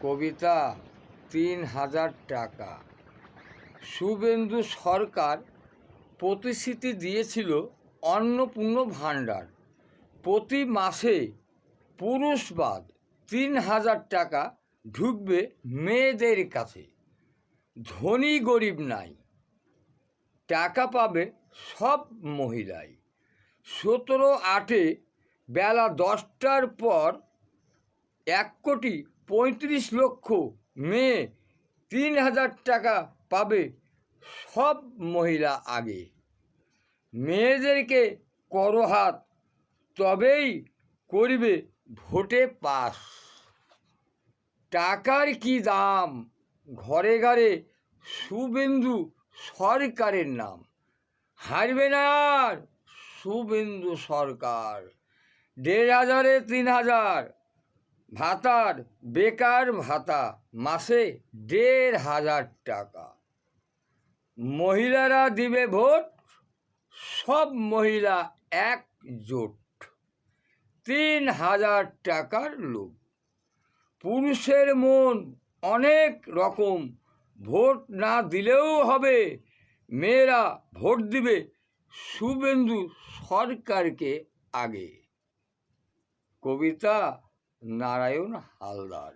কবিতা ৩,০০০ টাকা। শুভেন্দু সরকার প্রতিশ্রুতি দিয়েছিল অন্নপূর্ণা ভাণ্ডার, প্রতি মাসে পুরুষ বাদ ৩,০০০ টাকা ঢুকবে মেয়েদের কাছে। ধনী গরিব নাই, টাকা পাবে সব মহিলাই। 17/8 বেলা 10টার পর 1,35,00,000 মেয়ে 3,000 টাকা পাবে সব মহিলা আগে। মেয়েদেরকে করো হাত, তবেই করবে ভোটে পাস। টাকার কি দাম, ঘরে ঘরে শুভেন্দু সরকারের নাম। হারবে না আর শুভেন্দু সরকার। 1,500-এ 3,000 ভাতার, বেকার ভাতা মাসে 1,500 টাকা। মহিলারা দিবে ভোট, সব মহিলা একজোট। 3,000 টাকার লোভ। পুরুষের মন অনেক রকম, ভোট না দিলেও হবে। মেয়েরা ভোট দিবে শুভেন্দু সরকারকে আগে। কবিতা নারায়ণ হালদার।